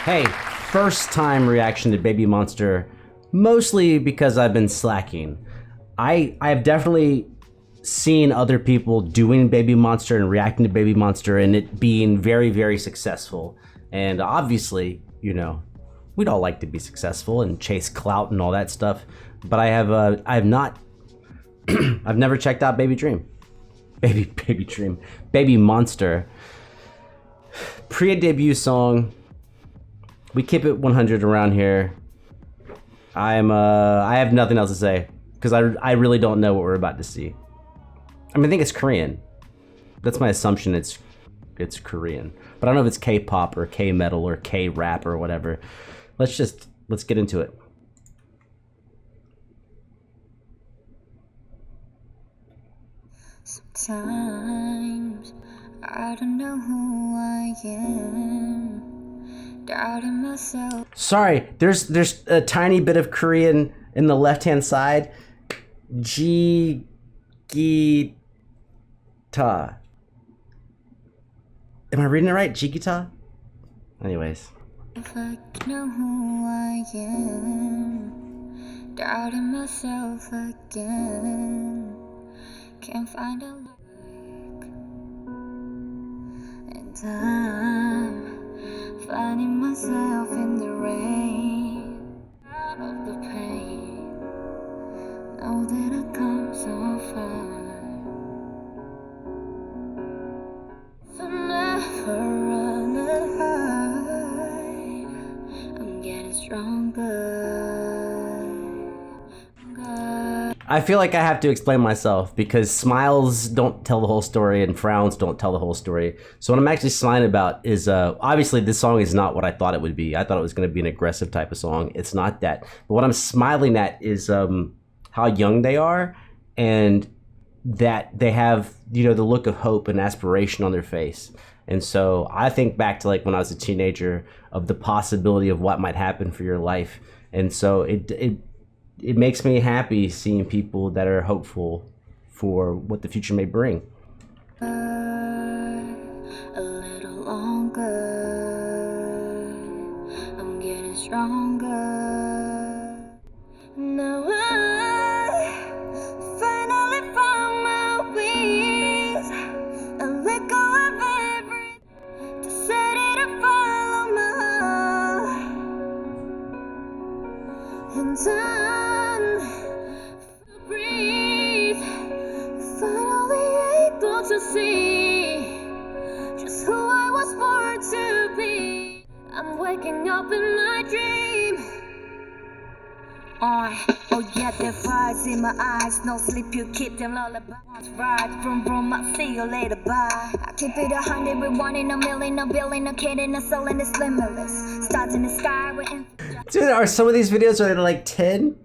Hey, first time reaction to Baby Monster, mostly because I've been slacking. I've definitely seen other people doing Baby Monster and reacting to Baby Monster and it being very, very successful. And obviously, you know, we'd all like to be successful and chase clout and all that stuff. But I've not, I've never checked out Baby Monster. Pre-debut song. We keep it 100 around here. I have nothing else to say because I really don't know what we're about to see. I mean, I think it's Korean. That's my assumption. It's Korean, but I don't know if it's K-pop or K-metal or K-rap or whatever. Let's get into it. Sometimes I don't know who I am. Doubting myself. Sorry, there's a tiny bit of Korean in the left-hand side. Jigita. Am I reading it right? Jigita? Anyways. If I know who I am, doubting myself again. Can't find a like, and I'm finding myself in the rain, out of the pain. Know that I come so far, so never run and hide. I'm getting stronger. I feel like I have to explain myself because smiles don't tell the whole story and frowns don't tell the whole story. So what I'm actually smiling about is obviously this song is not what I thought it would be. I thought it was going to be an aggressive type of song. It's not that. But what I'm smiling at is how young they are and that they have, you know, the look of hope and aspiration on their face. And so I think back to like when I was a teenager of the possibility of what might happen for your life. And so it makes me happy seeing people that are hopeful for what the future may bring. A little longer, I'm getting stronger. Now I finally found my wings. I let go of everything, decided to follow my heart. And breathe, finally able to see just who I was born to be. I'm waking up in my dream. Oh yeah, the fires in my eyes, no sleep, you keep them lullabies. Right, vroom vroom, I'll see you later, bye. I keep it 100 with 1 in a million, a billion, a kid in a soul, and it's limitless. Stars in the sky, we're in. Dude, are some of these videos are like 10?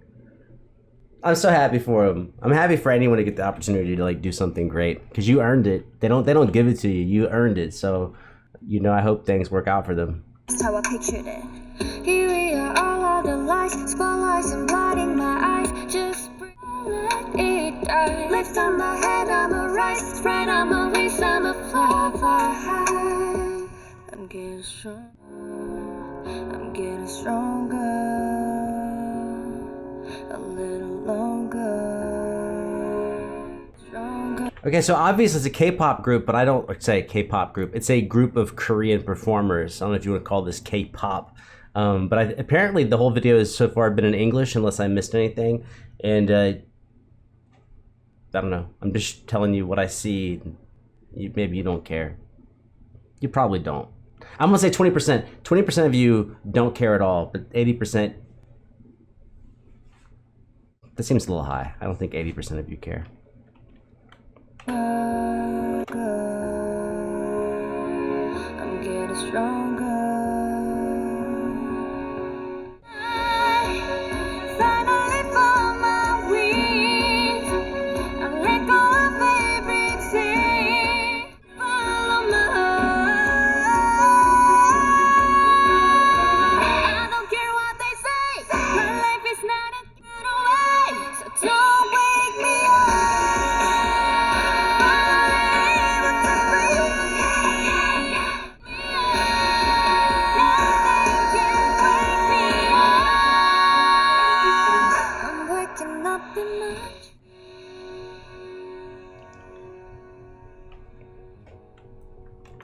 I'm so happy for them. I'm happy for anyone to get the opportunity to like do something great because you earned it. They don't give it to you. You earned it. So, you know, I hope things work out for them. That's how I pictured it. Here we are, all of the lights, spotlights and blinding my eyes. Just breathe, let it die. Lift on my head, I'ma rise. Spread on my wings, I'ma fly, fly high. I'm getting stronger. I'm getting stronger. A little longer. Stronger. Okay, so obviously it's a K-pop group, but I don't say K-pop group. It's a group of Korean performers. I don't know if you want to call this K-pop. But apparently the whole video has so far been in English, unless I missed anything. And I don't know. I'm just telling you what I see. Maybe you don't care. You probably don't. I'm gonna say 20%. 20% of you don't care at all, but 80%. That seems a little high. I don't think 80% of you care. I'm getting stronger. Finally found my wings. I let go of everything. Follow my heart. I don't care what they say. My life is not a getaway, so don't wake me up.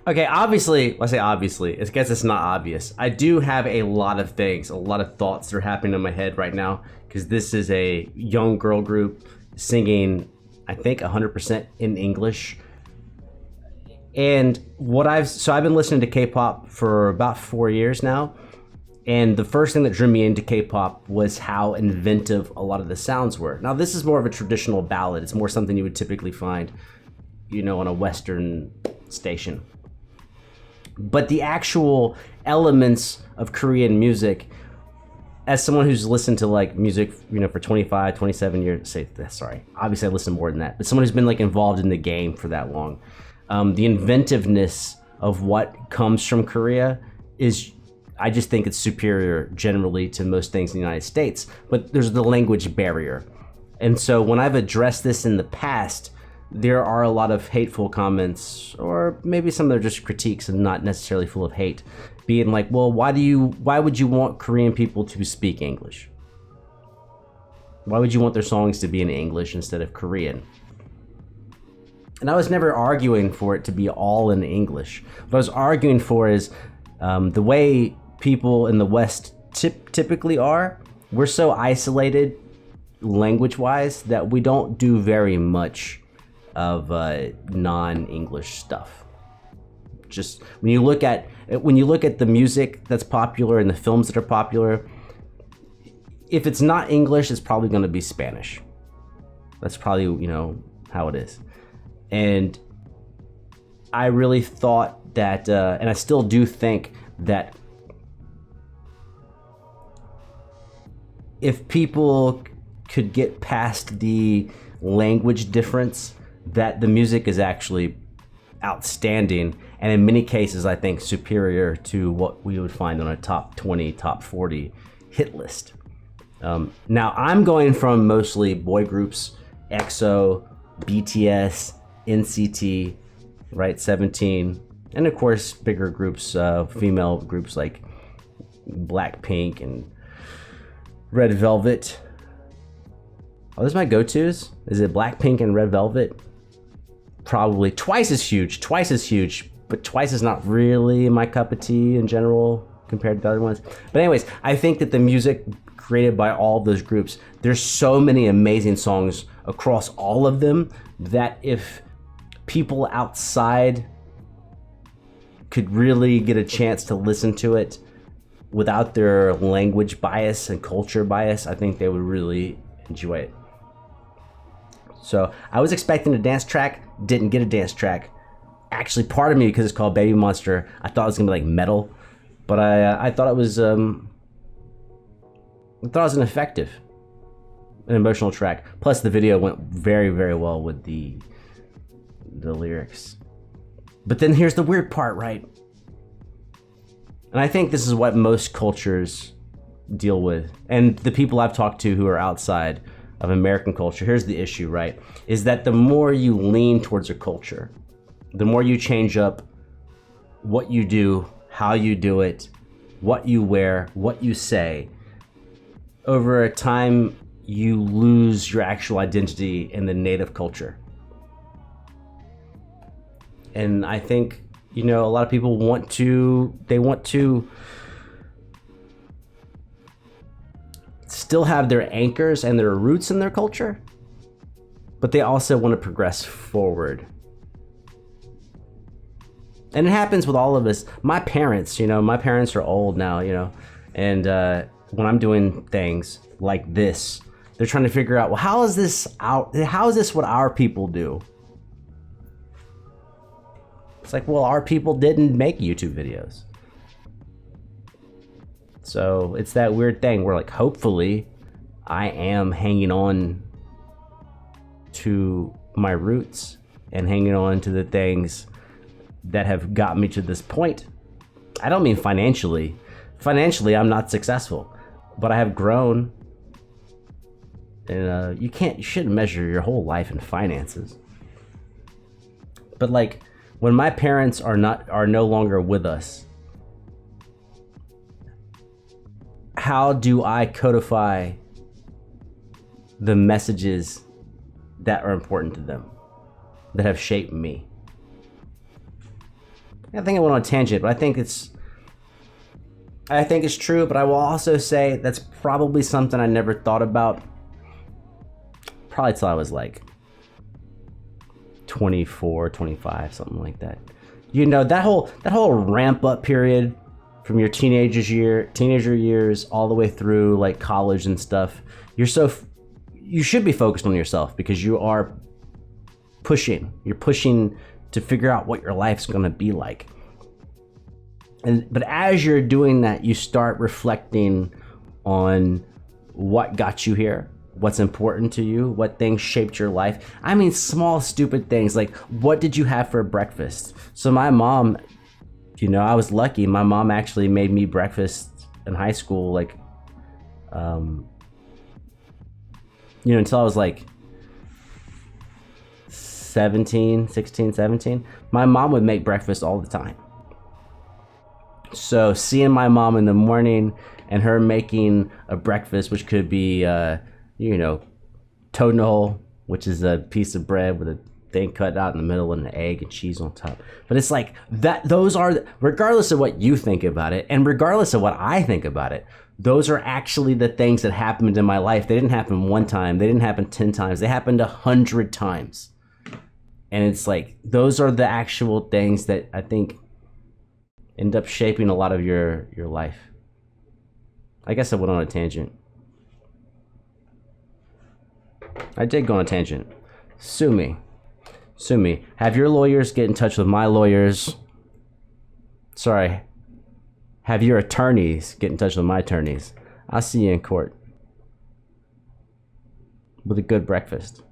Okay, obviously, I say obviously, I guess it's not obvious. I do have a lot of things, a lot of thoughts that are happening in my head right now, because this is a young girl group singing, I think, 100% in English. And I've been listening to K-pop for about 4 years now. And the first thing that drew me into K-pop was how inventive a lot of the sounds were. Now, this is more of a traditional ballad. It's more something you would typically find, on a Western station. But the actual elements of Korean music, as someone who's listened to like music, for 25, 27 years, obviously I listen more than that, but someone who's been like involved in the game for that long, the inventiveness of what comes from Korea I just think it's superior generally to most things in the United States, but there's the language barrier. And so when I've addressed this in the past, there are a lot of hateful comments, or maybe some that are just critiques and not necessarily full of hate, being like, well, why would you want Korean people to speak English? Why would you want their songs to be in English instead of Korean? And I was never arguing for it to be all in English. What I was arguing for is the way people in the West typically are. We're so isolated language-wise that we don't do very much of non-English stuff. Just when you look at the music that's popular and the films that are popular, if it's not English, it's probably going to be Spanish. That's probably how it is. And I really thought that, and I still do think that if people could get past the language difference, that the music is actually outstanding, and in many cases I think superior to what we would find on a top 20, top 40 hit list. Now I'm going from mostly boy groups, EXO, BTS, NCT, right, 17, and of course bigger groups, female groups like Blackpink and Red Velvet. Oh, those are my go-tos. Is it Blackpink and Red Velvet? Probably twice as huge, but twice is not really my cup of tea in general compared to the other ones. But anyways, I think that the music created by all of those groups, there's so many amazing songs across all of them that if people outside could really get a chance to listen to it without their language bias and culture bias, I think they would really enjoy it. So I was expecting a dance track, didn't get a dance track. Actually, part of me, because it's called Baby Monster, I thought it was gonna be like metal, but I thought it was an effective, an emotional track. Plus, the video went very, very well with the lyrics. But then here's the weird part, right? And I think this is what most cultures deal with, and the people I've talked to who are outside of American culture, here's the issue, right? Is that the more you lean towards a culture, the more you change up what you do, how you do it, what you wear, what you say, over a time you lose your actual identity in the native culture. And I think, a lot of people want to still have their anchors and their roots in their culture, but they also want to progress forward. And it happens with all of us. My parents are old now, and when I'm doing things like this, they're trying to figure out, well, how is this what our people do? It's like, well, our people didn't make YouTube videos. So it's that weird thing where, like, hopefully I am hanging on to my roots and hanging on to the things that have got me to this point. I don't mean financially. Financially, I'm not successful, but I have grown. And you shouldn't measure your whole life in finances. But like, when my parents are no longer with us, how do I codify the messages that are important to them, that have shaped me? I think I went on a tangent, but I think it's true, but I will also say that's probably something I never thought about probably till I was like 24, 25, something like that. You know, that whole ramp up period from your teenager years all the way through like college and stuff. You should be focused on yourself because you're pushing to figure out what your life's going to be like. But as you're doing that, you start reflecting on what got you here, what's important to you, what things shaped your life. I mean, small, stupid things like, what did you have for breakfast? So my mom, you know, I was lucky. My mom actually made me breakfast in high school, like, you know, until I was like 16, 17. My mom would make breakfast all the time. So seeing my mom in the morning and her making a breakfast, which could be, you know, toadnol, which is a piece of bread with a thing cut out in the middle and an egg and cheese on top. But it's like that, those are, regardless of what you think about it and regardless of what I think about it, those are actually the things that happened in my life. They didn't happen one time. They didn't happen 10 times. They happened 100 times. And it's like, those are the actual things that I think end up shaping a lot of your life. I guess I went on a tangent. I did go on a tangent. Sue me. Have your lawyers get in touch with my lawyers. Sorry. Have your attorneys get in touch with my attorneys. I'll see you in court with a good breakfast.